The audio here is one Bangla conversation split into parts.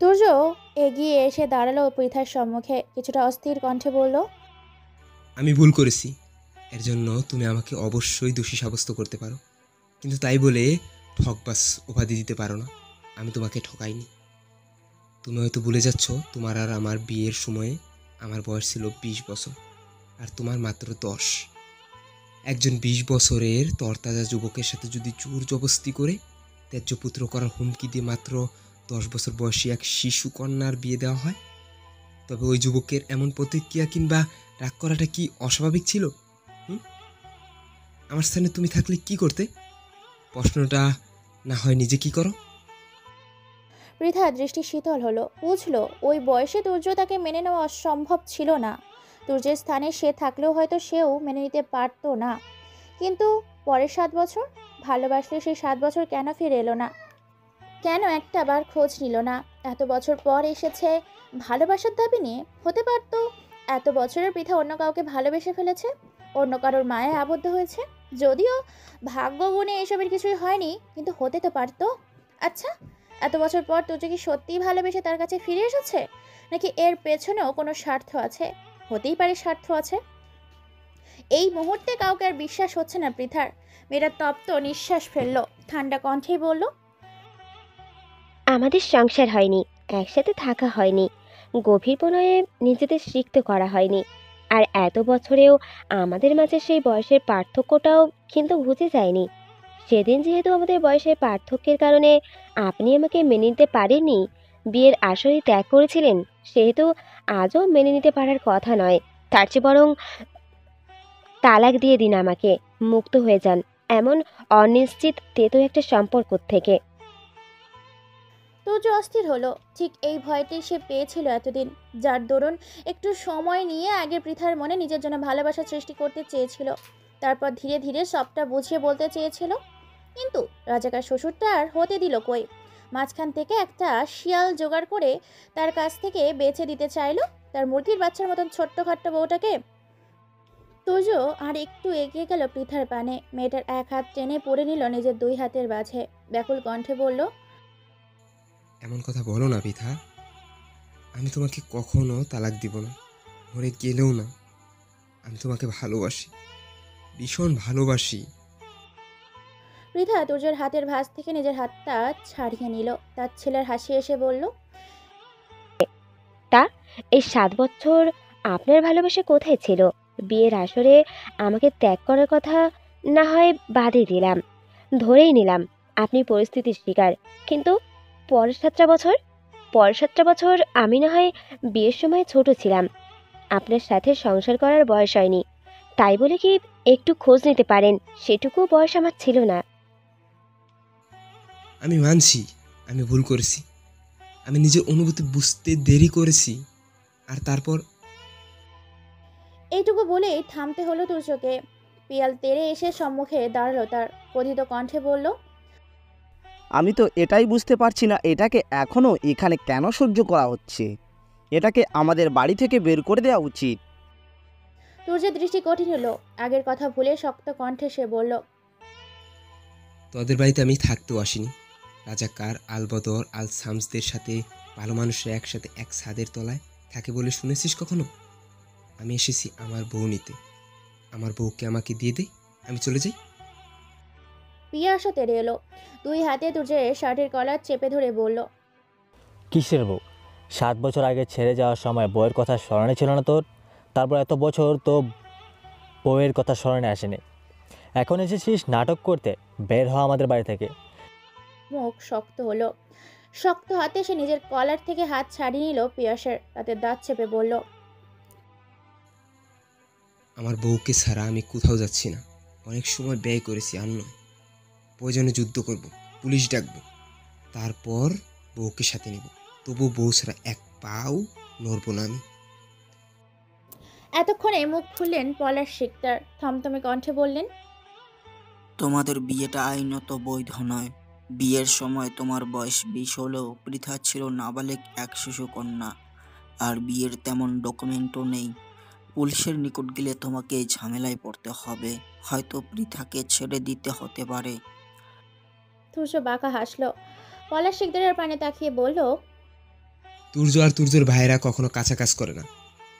তুর্য এগিয়ে এসে দাঁড়ালো পৃথার সম্মুখে, কিছুটা অস্থির কণ্ঠে বলল, আমি ভুল করেছি, এর জন্য তুমি আমাকে অবশ্যই দোষী সাব্যস্ত করতে পারো, কিন্তু তাই বলে ঠকবাস উপাধি দিতে পারো না। আমি তোমাকে ঠকাইনি। তুমি হয়তো ভুলে যাচ্ছ, তোমার আর আমার বিয়ের সময়ে আমার বয়স ছিল 20 বছর, আর তোমার মাত্র 10। একজন 20 বছরের তরতাজা যুবকের সাথে যদি জোর জবস্তি করে ত্যায্য পুত্র করার হুমকি দিয়ে মাত্র 10 বছর বয়সী এক শিশু কন্যার বিয়ে দেওয়া হয়, তবে ওই যুবকের এমন প্রতিক্রিয়া কিংবা রাগ করাটা কি অস্বাভাবিক ছিল? হুম? আমার স্থানে তুমি থাকলে কি করতে? প্রশ্নটা না হয় নিজে কি করো। পৃথা দৃষ্টি শীতল হলো, বুঝলো ওই বয়সে তুর্য তাকে মেনে নেওয়া অসম্ভব ছিল না। তুর্যের স্থানে সে থাকলেও হয়তো সেও মেনে নিতে পারতো না। কিন্তু পরের 7 বছর, ভালোবাসলে সেই 7 বছর কেন ফিরে এলো না? কেন একটা বার খোঁজ নিল না? এত বছর পর এসেছে ভালোবাসার দাবি নিয়ে। হতে পারতো এত বছরের পৃথা অন্য কাউকে ভালোবেসে ফেলেছে, অন্য কারোর মায়ায় আবদ্ধ হয়েছে। যদিও ভাগ্য গুণে এসবের কিছুই হয়নি, কিন্তু হতে তো পারতো। আচ্ছা, এত বছর পর তুই কি সত্যিই ভালোবেসে তার কাছে ফিরে এসেছে, নাকি এর পেছনেও কোনো স্বার্থ আছে? হতেই পারে স্বার্থ আছে। এই মুহূর্তে কাউকে আর বিশ্বাস হচ্ছে না পৃথার। মেয়েটা তপ্ত নিঃশ্বাস ফেললো, ঠান্ডা কণ্ঠেই বলল, আমাদের সংসার হয়নি, একসাথে থাকা হয়নি, গভীর প্রণয়ে নিজেদের সিক্ত করা হয়নি। আর এত বছরেও আমাদের মাঝে সেই বয়সের পার্থক্যটাও কিন্তু বুঝে যায়নি। সেদিন যেহেতু আমাদের বয়সের পার্থক্যের কারণে আপনি আমাকে মেনে নিতে পারেননি, বিয়ের আসরে ত্যাগ করেছিলেন, সেহেতু আজও মেনে নিতে পারার কথা নয়। তার চেয়ে বরং তালাক দিয়ে দিন আমাকে, মুক্ত হয়ে যান এমন অনিশ্চিত তেতো একটা সম্পর্ক থেকে। তুর্য অস্থির হলো। ঠিক এই ভয়টি সে পেয়েছিল এতদিন, যার দরুন একটু সময় নিয়ে আগে পৃথার মনে নিজের জন্য ভালোবাসা সৃষ্টি করতে চেয়েছিল, তারপর ধীরে ধীরে সবটা বুঝিয়ে বলতে চেয়েছিল। কিন্তু রাজাকার শ্বশুরটা আর হতে দিল কই? মাঝখান থেকে একটা শিয়াল জোগাড় করে তার কাছ থেকে বেছে দিতে চাইলো তার মুরগির বাচ্চার মতন ছোট্টখাট্ট বউটাকে। তুর্য আর একটু এগিয়ে গেল পৃথার পানে, মেয়েটার এক হাত টেনে পড়ে নিল নিজের 2 হাতের মাঝে, ব্যাকুল কণ্ঠে বলল, এমন কথা বলো না পিথা। আমি তোমাকে কখনো তালাক দিব না, মরে গেলেও না। আমি তোমাকে ভালোবাসি, ভীষণ ভালোবাসি। পৃথা তুর্যের হাতের ভাঁজ থেকে নিজের হাতটা ছাড়িয়ে নিল, তার ছেলের হাসি এসে বলল, তা এই 7 বছর আপনার ভালোবাসা কোথায় ছিল? বিয়ের আসরে আমাকে ত্যাগ করার কথা না হয় বাদই দিলাম, ধরেই নিলাম আপনি পরিস্থিতির শিকার। কিন্তু পরের 7টা বছর, পরের 7টা বছর আমি না হয় বিয়ের সময় ছোট ছিলাম, আপনার সাথে সংসার করার বয়স হয়নি, তাই বলে কি একটু খোঁজ নিতে পারেন সেটুকু বয়স আমার ছিল না। আমি মানছি, আমি ভুল করেছি। আমি নিজের অনুভূতি বুঝতে দেরি করেছি। আর তারপর এইটুকু বলেই থামতে হলো তুর্যকে। পিয়াল তেড়ে এসে সম্মুখে দাঁড়ালো, তার ক্রোধিত কণ্ঠে বলল, আমি তো এটাই বুঝতে পারছি না, এটাকে এখনও এখানে কেন সহ্য করা হচ্ছে। এটাকে আমাদের বাড়ি থেকে বের করে দেওয়া উচিত। তুর্যের দৃষ্টি কঠিন হলো, আগের কথা ভুলে শক্ত কণ্ঠে সে বলল, তোদের বাড়িতে আমি থাকতেও আসিনি। রাজাকার আলবদর আল শামসদের সাথে ভালো মানুষরা একসাথে এক ছাদের তলায় থাকে বলে শুনেছিস কখনো? আমি এসেছি আমার বউ নিতে। আমার বউকে আমাকে দিয়ে দে, আমি চলে যাই। পিয়া আসা তেড়ে এলো, 2 হাতে তুর্যের শার্টের কলার চেপে ধরে বলল, কিসের বউ? 7 বছর আগে ছেড়ে যাওয়ার সময় বউয়ের কথা স্মরণে ছিল না তোর? তারপর এত বছর তো বউয়ের কথা স্মরণে আসেনি, এখন এসেছিস নাটক করতে? বের হ আমাদের বাড়ি থেকে। মুখ শক্ত হলো। শক্ত হাতে সে নিজের কলার থেকে হাত ছাড়িয়ে নিল পিয়াসের, তাতে দাঁত চেপে বলল, আমার বউকে ছাড়া আমি কোথাও যাচ্ছি না। অনেক সময় ব্যয় করেছি, আর নয়। প্রয়োজনে যুদ্ধ করব, পুলিশ ডাকবো, তারপর বউকে সাথে নেব। তবু বউ ছাড়া এক পাও নড়ব না আমি। এতক্ষণে মুখ খুললেন পলাশ শিকদার, থমথমে কণ্ঠে বললেন, তোমাদের বিয়েটা আইনত বৈধ নয়। বিয়ের সময় তোমার বয়স 20 হলেও পৃথা ছিল নাবালিক এক শিশু কন্যা। আর বিয়ের তেমন ডকুমেন্টও নেই। পুলিশের নিকট গেলে তোমাকে ঝামেলায় পড়তে হবে, হয়তো পৃথাকে ছেড়ে দিতে হতে পারে। তুর্য বাঁকা হাসলো, পলাশ শিকদারের পানে তাকিয়ে বলল, তুর্য আর তুর্যর ভাইয়েরা কখনো কাঁচা কাজ করে না।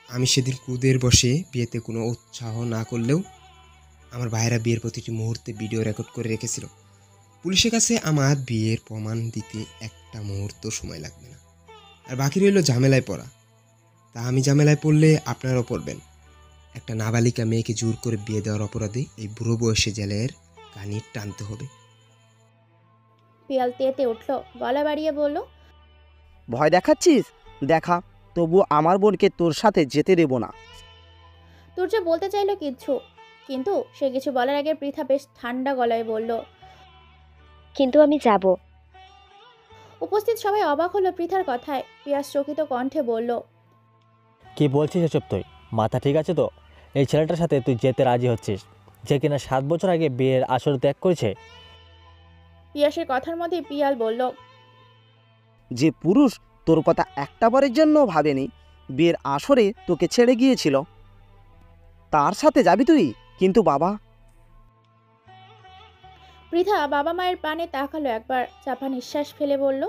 আমি সেদিন ক্রুদের বসে বিয়েতে কোনো উৎসাহ না করলেও আমার ভাইয়েরা বিয়ের প্রতিটি মুহূর্তে ভিডিও রেকর্ড করে রেখেছিল। পুলিশের কাছে আমার বিয়ের প্রমাণ দিতে একটা মুহূর্ত সময় লাগবে না। আর বাকি রইল ঝামেলায় পড়া। তা আমি ঝামেলায় পড়লে আপনারাও পড়বেন। একটা নাবালিকা মেয়েকে জোর করে বিয়ে দেওয়ার অপরাধে এই বুড়ো বয়সে জেলের কানি টানতে হবে। পিয়াল তেতে উঠল, গলা বাড়িয়ে বলল, ভয় দেখাচ্ছিস? দেখা, তবু আমার বোনকে তোর সাথে যেতে দেব না। তুর্য বলতে চাইলো কিছু, কিন্তু সে কিছু বলার আগে পৃথা বেশ ঠান্ডা গলায় বলল। কিন্তু আমি যাব। উপস্থিত সবাই অবাক হলো পৃথার কথায়। পিয়াস চকিত কণ্ঠে বলল, কি বলছিস এসব তুই? মাথা ঠিক আছে তো? এই ছেলেটার সাথে তুই যেতে রাজি হচ্ছিস, যে কিনা 7 বছর আগে বিয়ের আসর ত্যাগ করেছে? পিয়াসের কথার মধ্যেই পিয়াল বলল, যে পুরুষ তোর কথা একটা বারের জন্য ভাবেনি, বিয়ের আসরে তোকে ছেড়ে গিয়েছিল, তার সাথে যাবি তুই? কিন্তু বাবা। পৃথা বাবা মায়ের পানে তাকালো একবার, চাপা নিঃশ্বাস ফেলে বলল,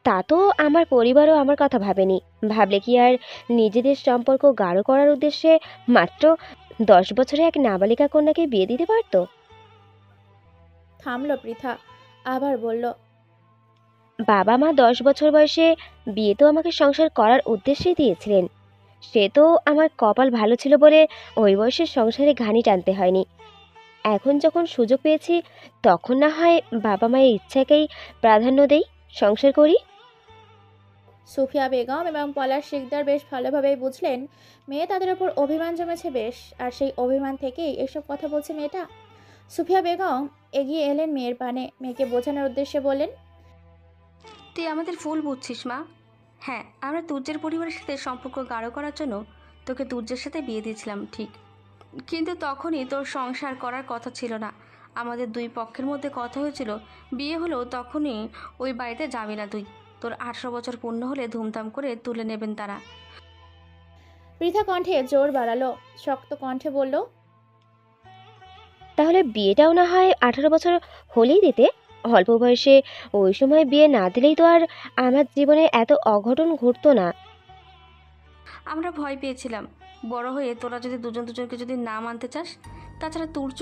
তা তো আমার পরিবারও আমার কথা ভাবেনি। ভাবলে কি আর নিজেদের সম্পর্ক গাঢ় করার উদ্দেশ্যে মাত্র 10 বছরে এক নাবালিকা কন্যাকে বিয়ে দিতে পারতো? থামলো পৃথা, আবার বলল, বাবা মা 10 বছর বয়সে বিয়ে তো আমাকে সংসার করার উদ্দেশ্যেই দিয়েছিলেন। সে তো আমার কপাল ভালো ছিল বলে ওই বয়সে সংসারে ঘানি টানতে হয়নি। এখন যখন সুযোগ পেয়েছি, তখন না হয় বাবা মায়ের ইচ্ছাকেই প্রাধান্য দেই, সংসার করি। সুফিয়া বেগম এবং পলাশ শিকদার বেশ ভালোভাবেই বুঝলেন মেয়ে তাদের ওপর অভিমান জমেছে বেশ, আর সেই অভিমান থেকেই এসব কথা বলছে মেয়েটা। সুফিয়া বেগম এগিয়ে এলেন মেয়ের পানে, মেয়েকে বোঝানোর উদ্দেশ্যে বললেন, তুই আমাদের ভুল বুঝছিস মা। হ্যাঁ, আমরা তুর্যের পরিবারের সাথে সম্পর্ক গাঢ় করার জন্য তোকে তুর্যের সাথে বিয়ে দিয়েছিলাম ঠিক, কিন্তু তখনই তোর সংসার করার কথা ছিল না। আমাদের দুই পক্ষের মধ্যে কথা হয়েছিল, বিয়ে হলো তখনই ওই বাড়িতে যাবি না তুই। তোর 18 বছর পূর্ণ হলে ধুমধাম করে তুলে নেবেন তারা। পৃথা কণ্ঠে জোর বাড়ালো, শক্ত কণ্ঠে বলল, তাহলে বিয়েটাও না হয় 18 বছর হলেই দিতে। অল্প বয়সে ওই সময় বিয়ে না দিলেই তো আর আমার জীবনে এত অঘটন ঘটতো না। আমরা ভয় পেয়েছিলাম বড় হয়ে তোরা যদি দুজন দুজনকে যদি না মানতে চাস। তাছাড়া তুর্য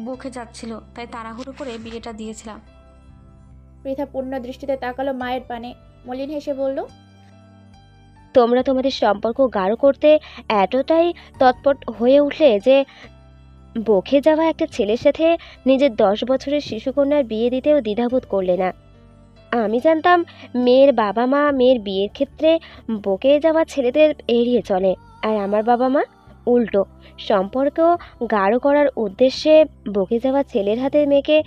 বকে যাচ্ছিল, তাই তাড়াহুড়ো করে বিয়েটা দিয়েছিলাম। পৃথা পূর্ণ দৃষ্টিতে তাকালো মায়ের পানে, মলিন হেসে বলল, তোমরা তোমাদের সম্পর্ক গাঢ় করতে এতটাই তৎপর হয়ে উঠলে যে বকে যাওয়া একটা ছেলের সাথে নিজের 10 বছরের শিশুকন্যার বিয়ে দিতেও দ্বিধাবোধ করলে না। আমি জানতাম মেয়ের বাবা মা মেয়ের বিয়ের ক্ষেত্রে বকে যাওয়া ছেলেদের এড়িয়ে চলে, আর আমার বাবা মা উল্টো, সম্পর্ক গাঢ় করার উদ্দেশ্যে বকে যাওয়া ছেলের হাতে মেয়েকে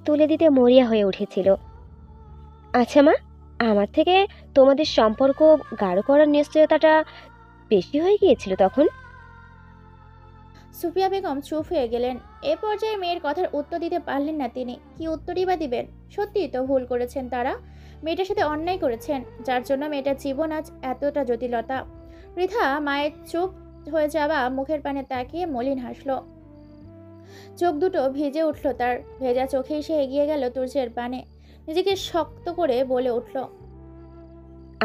তুলে দিতে মরিয়া হয়ে উঠেছিল। আচ্ছা মা, আমার থেকে তোমাদের সম্পর্ক গাঢ় করার নিশ্চয়তাটা বেশি হয়ে গিয়েছিল তখন? সুফিয়া বেগম চুপ হয়ে গেলেন। এ পর্যায়ে মেয়ের কথার উত্তর দিতে পারলেন না তিনি। কি উত্তরই বা দিবেন? সত্যিই তো ভুল করেছেন তারা, মেয়েটার সাথে অন্যায় করেছেন, যার জন্য মেয়েটার জীবন আজ এতটা জটিলতা। পৃথা মায়ের চুপ হয়ে যাওয়া মুখের পানে তাকিয়ে মলিন হাসল, চোখ দুটো ভিজে উঠল তার। ভেজা চোখেই সে এগিয়ে গেল তুর্যের পানে, নিজেকে শক্ত করে বলে উঠল,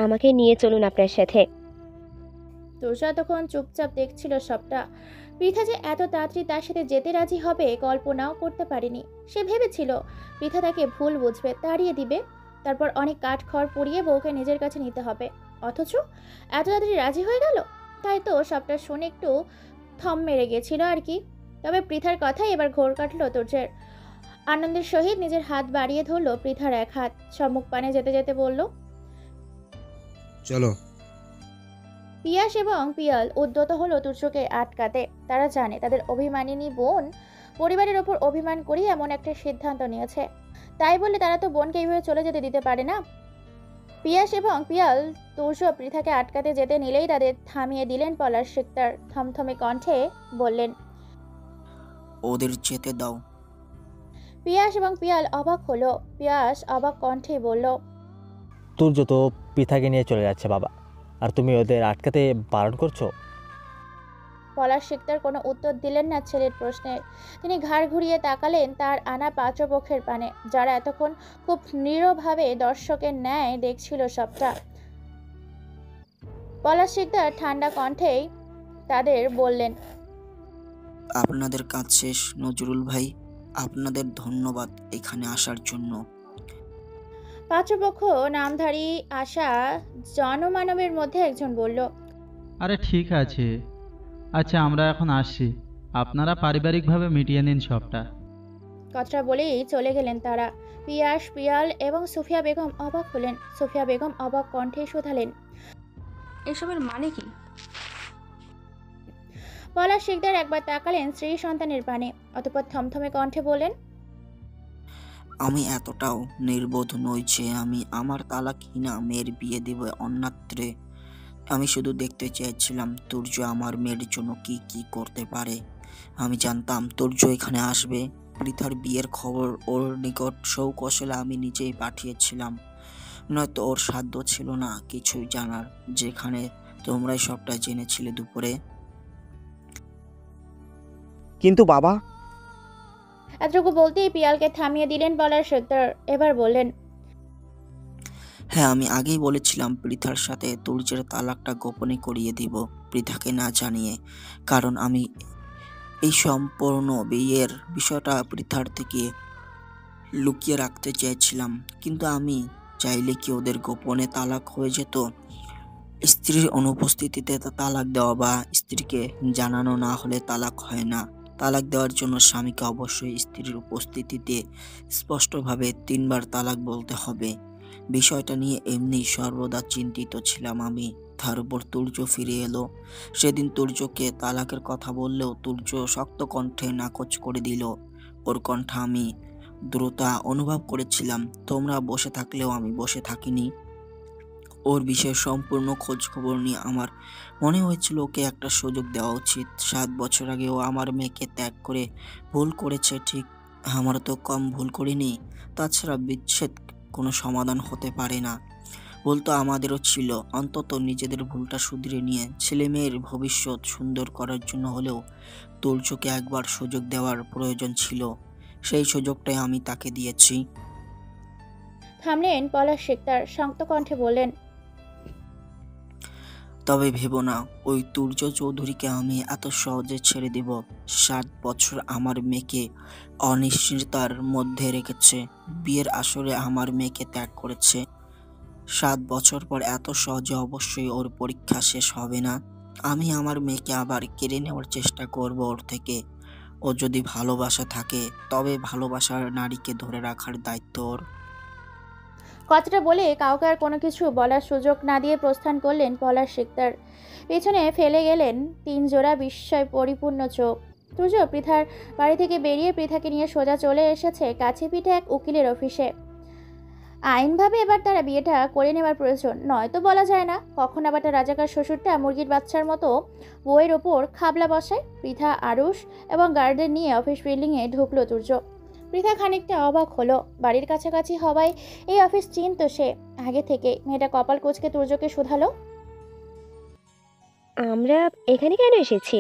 আমাকে নিয়ে চলুন আপনার সাথে। তুর্য তখন চুপচাপ দেখছিল সবটা। পৃথা যে এত তাড়াতাড়ি তার সাথে যেতে রাজি হবে কল্পনাও করতে পারেনি। সে ভেবেছিল পৃথা তাকে ভুল বুঝবে, তাড়িয়ে দিবে, তারপর অনেক কাঠখড় পুড়িয়ে বউকে নিজের কাছে নিতে হবে। অথচ এত তাড়াতাড়ি রাজি হয়ে গেল। তাই তো সবটা শুনে একটু থম মেরে গেছিল আর কি। তবে পৃথার কথাই এবার ঘোর কাটল তুর্যের। আনন্দের সহিত নিজের হাত বাড়িয়ে ধরল পৃথার এক হাত, সম্মুখ পানে যেতে যেতে বলল, চলো। পিয়াস এবং পিয়াল উদ্যত হলো তুর্যকে আটকাতে। তারা জানে তাদের অভিমানিনী বোন পরিবারের ওপর অভিমান করে এমন একটা সিদ্ধান্ত নিয়েছে, তাই বলে তারা তো বোনকে এইভাবে চলে যেতে দিতে পারে না। পিয়াস এবং পিয়াল তুর্য পৃথাকে আটকাতে যেতে নিলেই তাদের থামিয়ে দিলেন পলাশ শিকদার। থমথমে কণ্ঠে বললেন, ওদের যেতে দাও। পিয়াস এবং পিয়াল অবাক হলো। পিয়াস অবাক কণ্ঠে বলল, তুর্য তো পৃথাকে নিয়ে চলে যাচ্ছে বাবা, আর তুমি ওদের আটকাতে বারণ করছো? পলাশ শিকদার কোনো উত্তর দিলেন না ছেলের প্রশ্নের। তিনি ঘাড় ঘুরিয়ে তাকালেন তার আনা পাত্রপক্ষের পানে, যারা এতক্ষণ খুব নীরবভাবে দর্শকের ন্যায় দেখছিল সবটা। পলাশ শিকদার ঠান্ডা কণ্ঠেই তাদের বললেন, আপনাদের কাজ শেষ নজরুল ভাই। আপনাদের ধন্যবাদ এখানে আসার জন্য। পাত্রপক্ষ নামধারী আসা জনমানবের মধ্যে একজন বলল, আরে ঠিক আছে, আচ্ছা আমরা এখন আসছি, আপনারা পারিবারিকভাবে মিটিয়ে নিন সবটা। কথাটা বলেই চলে গেলেন তারা। পিয়াস, পিয়াল এবং সুফিয়া বেগম অবাক হলেন। সুফিয়া বেগম অবাক কণ্ঠে শোধালেন, এসবের মানে কি? পলাশ শিকদার একবার তাকালেন স্ত্রী সন্তানের পানে, অতঃপর থমথমে কণ্ঠে বললেন, আমি এতটাও নির্বোধ নই যে আমি আমার তালাকহীনা মেয়ের বিয়ে দেব অন্যত্রে। আমি শুধু দেখতে চেয়েছিলাম তুর্য আমার মেয়ের জন্য কি কি করতে পারে। আমি জানতাম তুর্য এখানে আসবে। পৃথার বিয়ের খবর ওর নিকট সৌকৌশলে আমি নিজেই পাঠিয়েছিলাম, নয়তো ওর সাধ্য ছিল না কিছুই জানার, যেখানে তোমরাই সবটা জেনেছিলে দুপুরে। কিন্তু বাবা, এতটুকু বলতেই পিয়ালকে থামিয়ে দিলেন পলাশ শিকদার। এবার বললেন, হ্যাঁ, আমি আগেই বলেছিলাম পৃথার সাথে তুর্যের তালাকটা গোপনে করিয়ে দিব, পৃথাকে না জানিয়ে। কারণ আমি এই সম্পূর্ণ বিয়ের বিষয়টা পৃথার থেকে লুকিয়ে রাখতে চেয়েছিলাম। কিন্তু আমি চাইলে কি ওদের গোপনে তালাক হয়ে যেত? স্ত্রীর অনুপস্থিতিতে তালাক দেওয়া বা স্ত্রীকে জানানো না হলে তালাক হয় না। তালাক দেওয়ার জন্য স্বামীকে অবশ্যই স্ত্রীর উপস্থিতিতে স্পষ্টভাবে 3 বার তালাক বলতে হবে। বিষয়টা নিয়ে এমনি সর্বদা চিন্তিত ছিলাম আমি। তার উপর তুর্য ফিরে এলো। সেদিন তুর্যকে তালাকের কথা বললেও তুর্য শক্ত কণ্ঠে নাকচ করে দিল। ওর কণ্ঠে আমি দ্রুতা অনুভব করেছিলাম। তোমরা বসে থাকলেও আমি বসে থাকিনি। ওর বিষয়ে সম্পূর্ণ খোঁজ খবর নিয়ে আমার মনে হয়েছিল ওকে একটা সুযোগ দেওয়া উচিত। 7 বছর আগে ও আমার মেয়েকে ত্যাগ করে ভুল করেছে ঠিক, আমরা তো কম ভুল করিনি। তাছাড়া বিচ্ছেদ কোনো সমাধান হতে পারে না। ভুল তো আমাদেরও ছিল। অন্তত নিজেদের ভুলটা শুধরে নিয়ে ছেলে মেয়ের ভবিষ্যৎ সুন্দর করার জন্য হলেও তুর্যকে একবার সুযোগ দেওয়ার প্রয়োজন ছিল। সেই সুযোগটাই আমি তাকে দিয়েছি। থামলেন পলাশ শিকদার, শক্ত কণ্ঠে বললেন, তবে ভেবো না ওই তুর্য চৌধুরীকে আমি এত সহজে ছেড়ে দেব। 7 বছর আমার মেয়েকে অনিশ্চয়তার মধ্যে রেখেছে, বিয়ের আসরে আমার মেয়েকে ত্যাগ করেছে। 7 বছর পর এত সহজে অবশ্যই ওর পরীক্ষা শেষ হবে না। আমি আমার মেয়েকে আবার কেড়ে নেওয়ার চেষ্টা করব ওর থেকে। ও যদি ভালোবাসা থাকে তবে ভালোবাসার নারীকে ধরে রাখার দায়িত্ব ওর। কথাটা বলে কাউকে আর কোনো কিছু বলার সুযোগ না দিয়ে প্রস্থান করলেন পলাশ শিকদার। পেছনে ফেলে গেলেন 3 জোড়া বিস্ময় পরিপূর্ণ চোখ। তুর্য পৃথার বাড়ি থেকে বেরিয়ে পৃথাকে নিয়ে সোজা চলে এসেছে কাছে পিঠে এক উকিলের অফিসে। আইনভাবে এবার তারা বিয়েটা করে নেওয়ার প্রয়োজন, নয়তো বলা যায় না কখন আবার তার রাজাকার শ্বশুরটা মুরগির বাচ্চার মতো বউয়ের ওপর খাবলা বসায়। পৃথা, আরুষ এবং গার্ডেন নিয়ে অফিস বিল্ডিংয়ে ঢুকলো তুর্য। পৃথা খানিকটা অবাক হলো। বাড়ির কাছাকাছি হওয়ায় এই অফিস চিনত সে আগে থেকে। মেয়েটা কপাল কুঁচকে তুর্যকে শুধালো, আমরা এখানে কেন এসেছি?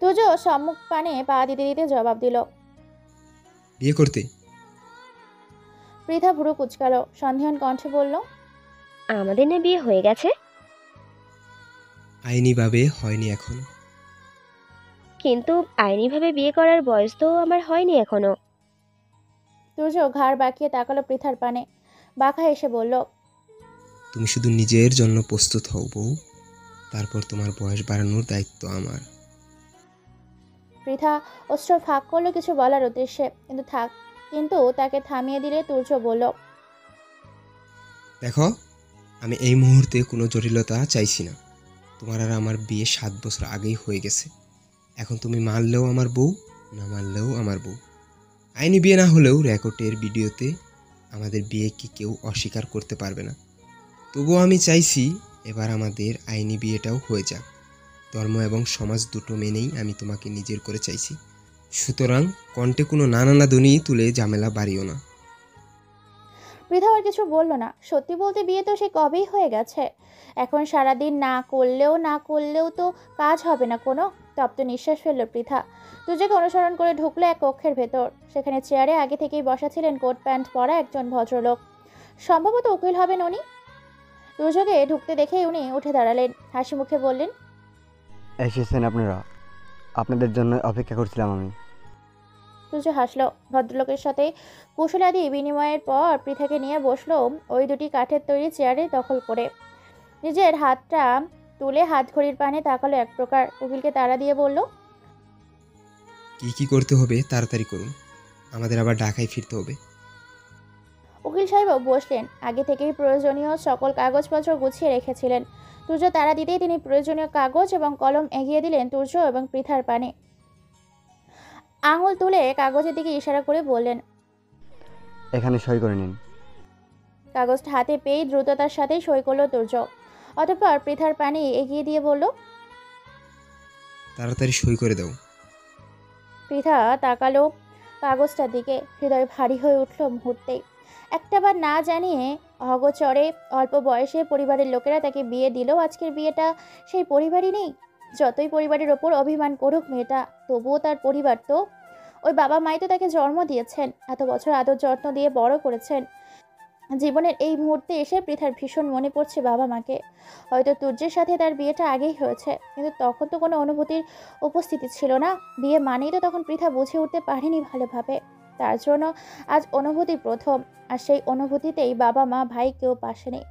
তুর্য সম্মুখ পানে পা দিতে দিতে জবাব দিল, বিয়ে করতে। পৃথা ভুরু কুচকালো, সন্দেহান কণ্ঠে বলল, আমাদের না বিয়ে হয়ে গেছে? আইনিভাবে হয়নি এখনো। কিন্তু আইনিভাবে বিয়ে করার বয়স তো আমার হয়নি এখনো। তুর্য ঘাড় বাঁকিয়ে তাকালো পৃথার পানে, বাঁকা এসে বলল, তুমি শুধু নিজের জন্য প্রস্তুত হও বউ, তারপর তোমার বয়স বাড়ানোর দায়িত্ব আমার। পৃথা অস্ত্র ফাঁক করলো কিছু বলার উদ্দেশ্যে, কিন্তু তাকে থামিয়ে দিলে তুর্য বলল, দেখো, আমি এই মুহূর্তে কোনো জটিলতা চাইছি না। তোমার আর আমার বিয়ে 7 বছর আগেই হয়ে গেছে। এখন তুমি মানলেও আমার বউ, না মানলেও আমার বউ। আইনি বিয়ে না হলেও রেকর্ডের ভিডিওতে আমাদের বিয়ে কি কেউ অস্বীকার করতে পারবে না। তবুও আমি চাইছি এবার আমাদের আইনি বিয়েটাও হয়ে যাক। ধর্ম এবং সমাজ দুটো মেনেই আমি তোমাকে নিজের করে চাইছি। সুতরাং কণ্ঠে কোনো নানানা ধ্বনি তুলে ঝামেলা বাড়িও না। পৃথা আর কিছু বলল না। সত্যি বলতে বিয়ে তো সে কবেই হয়ে গেছে। এখন সারাদিন না করলেও তো কাজ হবে না কোনো। তপ্ত নিঃশ্বাস ফেলল পৃথা। তুর্যকে অনুসরণ করে ঢুকলো এক কক্ষের ভেতর। সেখানে চেয়ারে আগে থেকেই বসা ছিলেন কোট প্যান্ট পরা একজন ভদ্রলোক। সম্ভবত উকিল হবেন উনি। তুর্যকে ঢুকতে দেখে উনি উঠে দাঁড়ালেন, হাসি মুখে বললেন, এসেছেন আপনারা, আপনাদের জন্য অপেক্ষা করছিলাম আমি। তুর্য হাসলো। ভদ্রলোকের সাথে কুশলাদি বিনিময়ের পর পৃথাকে নিয়ে বসলো ওই দুটি কাঠের তৈরি চেয়ারে দখল করে। নিজের হাতটা তুলে হাত ঘড়ির পানে তাকালো এক প্রকার। উকিলকে তাড়া দিয়ে বলল, কি কি করতে হবে তাড়াতাড়ি করুন, আমাদের আবার ঢাকায় ফিরতে হবে। উকিল সাহেব বসলেন। আগে থেকেই প্রয়োজনীয় সকল কাগজপত্র গুছিয়ে রেখেছিলেন। তুর্য তাড়া দিতেই তিনি প্রয়োজনীয় কাগজ এবং কলম এগিয়ে দিলেন তুর্য এবং পৃথার পানে। আঙুল তুলে কাগজের দিকে ইশারা করে বললেন, এখানে সই করে নিন। কাগজটা হাতে পেয়েই দ্রুততার সাথেই সই করলো তুর্য। অতঃপর পৃথার পানে এগিয়ে দিয়ে বলল, তাড়াতাড়ি সই করে দাও। পৃথা তাকালো কাগজটার দিকে। হৃদয় ভারী হয়ে উঠল মুহূর্তেই। একটাবার না জানিয়ে অগোচরে অল্প বয়সে পরিবারের লোকেরা তাকে বিয়ে দিলেও আজকের বিয়েটা সেই পরিবারই নেই। যতই পরিবারের ওপর অভিমান করুক মেয়েটা, তবুও তার পরিবার তো। ওই বাবা মাই তো তাকে জন্ম দিয়েছেন, এত বছর আদর যত্ন দিয়ে বড় করেছেন। জীবনের এই মুহূর্তে এসে পৃথার ভীষণ মনে পড়ছে বাবা মাকে। হয়তো তুর্যের সাথে তার বিয়েটা আগেই হয়েছে, কিন্তু তখন তো কোনো অনুভূতির উপস্থিতি ছিল না। বিয়ে মানেই তো তখন পৃথা বুঝে উঠতে পারেনি ভালোভাবে। তার জন্য আজ অনুভূতি প্রথম, আর সেই অনুভূতিতেই বাবা মা ভাই কেউ পাশে নেই।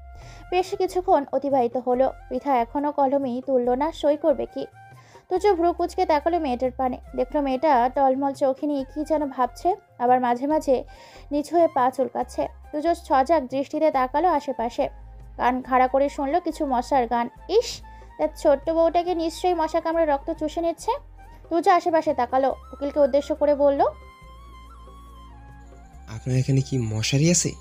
বেশ কিছুক্ষণ অতিবাহিত হলো। পৃথা এখনও কলমই তুলল না, সই করবে কি। তুর্য ভ্রু কুচকে তাকালো মেয়েটার পানে। দেখলো মেয়েটা টলমল চোখে নিয়ে কি যেন ভাবছে, আবার মাঝে মাঝে নিচু হয়ে পা চুলকাচ্ছে। তুর্য সজাগ দৃষ্টিতে তাকালো আশেপাশে। কান খাড়া করে শুনলো কিছু মশার গান। ইস, তার ছোট্ট বউটাকে নিশ্চয়ই মশা কামড়ে রক্ত চুষে নিচ্ছে। তুর্য আশেপাশে তাকালো। উকিলকে উদ্দেশ্য করে বলল, আপনার এখানে কি মশারি আছে?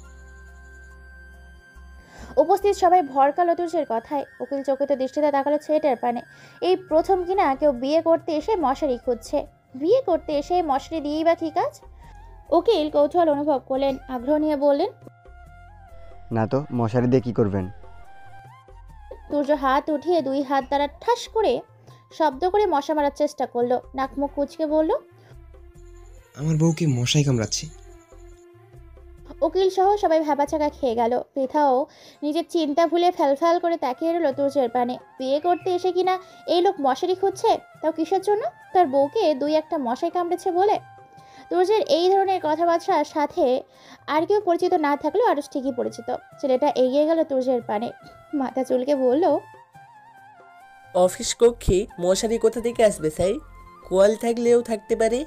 উপস্থিত সবাই ভরকালো তুর্যের কথায়। উকিল চকিত দৃষ্টিতে তাকালো ছেলেটার পানে। এই প্রথম কিনা কেউ বিয়ে করতে এসে মশারি খুঁজছে। বিয়ে করতে এসে মশারি দিয়েই বা কি কাজ? উকিল কৌতূহল অনুভব করলেন, আগ্রহ নিয়ে বললেন, না তো, মশারি দিয়ে কী করবেন? তুর্য হাত উঠিয়ে দুই হাত দ্বারা ঠাস করে শব্দ করে মশা মারার চেষ্টা করলো। নাক মুখ কুচকে বলল, আমার বউকে মশাই কামড়াচ্ছে। উকিল সহ সবাই ভ্যাবাচাকা খেয়ে গেল। পৃথাও নিজের চিন্তা ভুলে ফ্যালফ্যাল করে তাকিয়ে রইল তুর্যের পানে। বিয়ে করতে এসে কিনা এই লোক মশারি খুঁজছে, তাও কিসের জন্য? তার বউকে দুই একটা মশাই কামড়েছে বলে। তুর্যের এই ধরনের কথাবার্তার সাথে আর কেউ পরিচিত না থাকলেও আরও ঠিকই পরিচিত। ছেলেটা এগিয়ে গেল তুর্যের পানে, মাথা চুলকে বলল, অফিস কক্ষে মশারি কোথা থেকে আসবে স্যার? কোয়াল থাকলেও থাকতে পারে।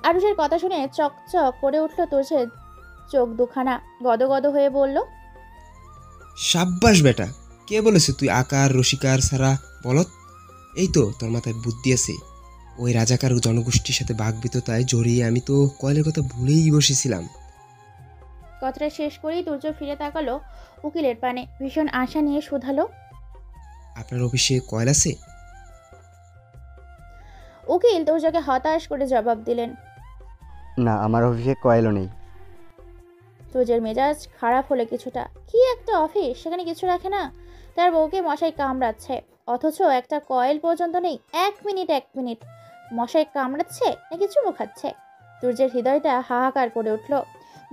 আরুষের কথা শুনে চকচক করে উঠল তুর্যের চোখ দুখানা। গদগদ হয়ে বলল, সাব্বাস বেটা, কে বলেছে তুই আকার রসিকার সারা বলত? এই তো তোর মাথায় বুদ্ধি আছে। ওই রাজাকার জনগোষ্ঠীর সাথে বাকবিততায় জড়িয়ে আমি তো কয়েলের কথা ভুলেই বসেছিলাম। কথাটা শেষ করেই তুর্য ফিরে তাকালো উকিলের পানে। ভীষণ আশা নিয়ে শুধালো, আপনার অফিসে কয়েল আছে? উকিল তুর্যকে হতাশ করে জবাব দিলেন, না, আমার অফিসে কয়েলও নেই। তুর্যের মেজাজ খারাপ হলো কিছুটা। কি একটা অফিস, সেখানে কিছু রাখে না। তার বউকে মশাই কামড়াচ্ছে, অথচ একটা কয়েল পর্যন্ত নেই। এক মিনিট মশাই কামড়াচ্ছে নাকি চুমু খাচ্ছে? তুর্যের হৃদয়টা হাহাকার করে উঠল,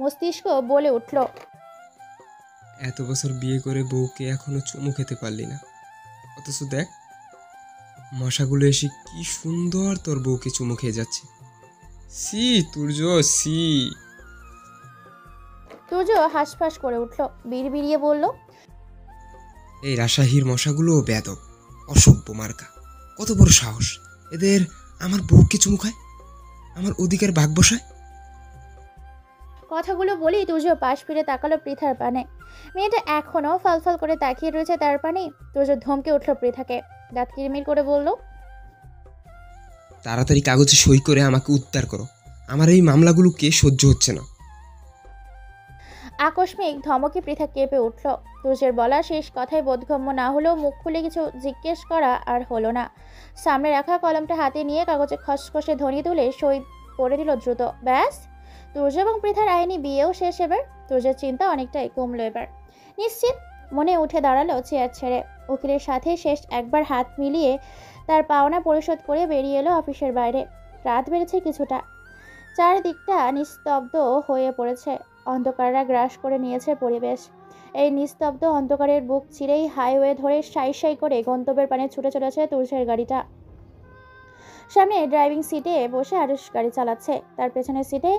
মস্তিষ্ক বলে উঠল, এত বছর বিয়ে করে বউকে এখনো চুমু খেতে পারলি না, অথচ দেখ মশাগুলো এসে কি সুন্দর তোর বউকে চুমু খেয়ে যাচ্ছে। সি তুর্য, সি। তুর্য হাঁসফাঁস করে উঠল, বিড়বিড়িয়ে বলল, এই রাসাহির মশাগুলো বেয়াদব, অসভ্য মার্কা। কত বড় সাহস এদের আমার বউকে চুমু খায়, আমার অধিকার ভাগ বসায়। কথাগুলো বলেই তুর্য পাশ ফিরে তাকালো পৃথার পানে। মেয়েটা এখনো ফালফাল করে তাকিয়ে রয়েছে তার পানে। তুর্য ধমকে উঠল পৃথাকে, দাঁত কিরমির করে বলল, তাড়াতাড়ি কাগজে সই করে আমাকে উদ্ধার করো, আমার এই মামলাগুলোকে সহ্য হচ্ছে না। আকস্মিক ধমকে পৃথা কেঁপে উঠল। তুর্যের বলা শেষ কথায় বোধগম্য না হলেও মুখ খুলে কিছু জিজ্ঞেস করা আর হলো না। সামনে রাখা কলমটা হাতে নিয়ে কাগজে খসখসে ধ্বনি তুলে সই করে দিল দ্রুত। ব্যাস, তুর্য এবং পৃথার আইনি বিয়েও শেষ এবার। তুর্যের চিন্তা অনেকটাই কমলো এবার। নিশ্চিত মনে উঠে দাঁড়ালো চেয়ার ছেড়ে। উকিলের সাথে শেষ একবার হাত মিলিয়ে তার পাওনা পরিশোধ করে বেরিয়ে এলো অফিসের বাইরে। রাত বেড়েছে কিছুটা, চারদিকটা নিস্তব্ধ হয়ে পড়েছে। অন্ধকাররা গ্রাস করে নিয়েছে পরিবেশ। এই নিস্তব্ধ অন্ধকারের বুক চিরেই হাইওয়ে ধরে সাই সাই করে গন্তব্যের পানে ছুটে চলেছে তুর্যের গাড়িটা। সামনে ড্রাইভিং সিটে বসে আরুষ গাড়ি চালাচ্ছে, তার পেছনের সিটে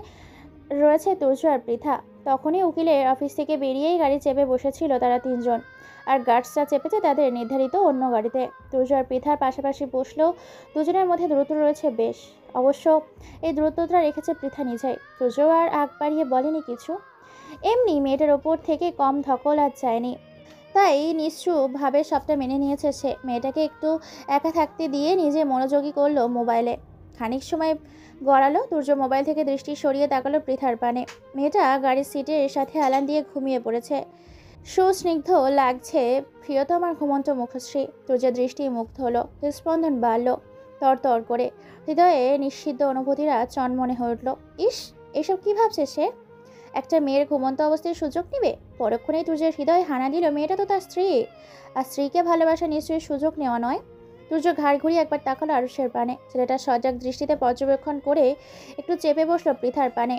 রয়েছে তুর্য আর পৃথা। তখনই উকিলের অফিস থেকে বেরিয়েই গাড়ি চেপে বসেছিল তারা তিনজন, আর গার্ডসরা চেপেছে তাদের নির্ধারিত অন্য গাড়িতে। তুর্য আর পৃথার পাশাপাশি বসলেও দুজনের মধ্যে দূরত্ব রয়েছে বেশ। অবশ্য এই দূরত্বটা রেখেছে পৃথা নিজেই। তুর্য আর আগ বাড়িয়ে বলেনি কিছু, এমনি মেয়েটার ওপর থেকে কম ধকল আর চায়নি, তাই নিশ্চুপভাবে সবটা মেনে নিয়েছে সে। মেয়েটাকে একটু একা থাকতে দিয়ে নিজে মনোযোগী করলো মোবাইলে। খানিক সময় গড়ালো, তুর্য মোবাইল থেকে দৃষ্টি সরিয়ে তাকালো পৃথার পানে। মেয়েটা গাড়ির সিটের সাথে হেলান দিয়ে ঘুমিয়ে পড়েছে। সুস্নিগ্ধ লাগছে প্রিয়তমার ঘুমন্ত মুখশ্রী। তুর্যের দৃষ্টি মুগ্ধ হলো, হৃদস্পন্দন বাড়ল তর করে। হৃদয়ে নিষিদ্ধ অনুভূতিরা চনমনে হয়ে উঠল। ইস, এসব কি ভাবছে সে? একটা মেয়ের ঘুমন্ত অবস্থায় সুযোগ নেবে? পরক্ষণেই তুর্যের হৃদয় হানা দিল, মেয়েটা তো তার স্ত্রী, আর স্ত্রীকে ভালোবাসা নিশ্চয়ই সুযোগ নেওয়া নয়। তুর্য ঘাড় ঘুরিয়ে একবার তাকালো আরুষের পানে। ছেলেটা সজাগ দৃষ্টিতে পর্যবেক্ষণ করে একটু চেপে বসলো পৃথার পানে।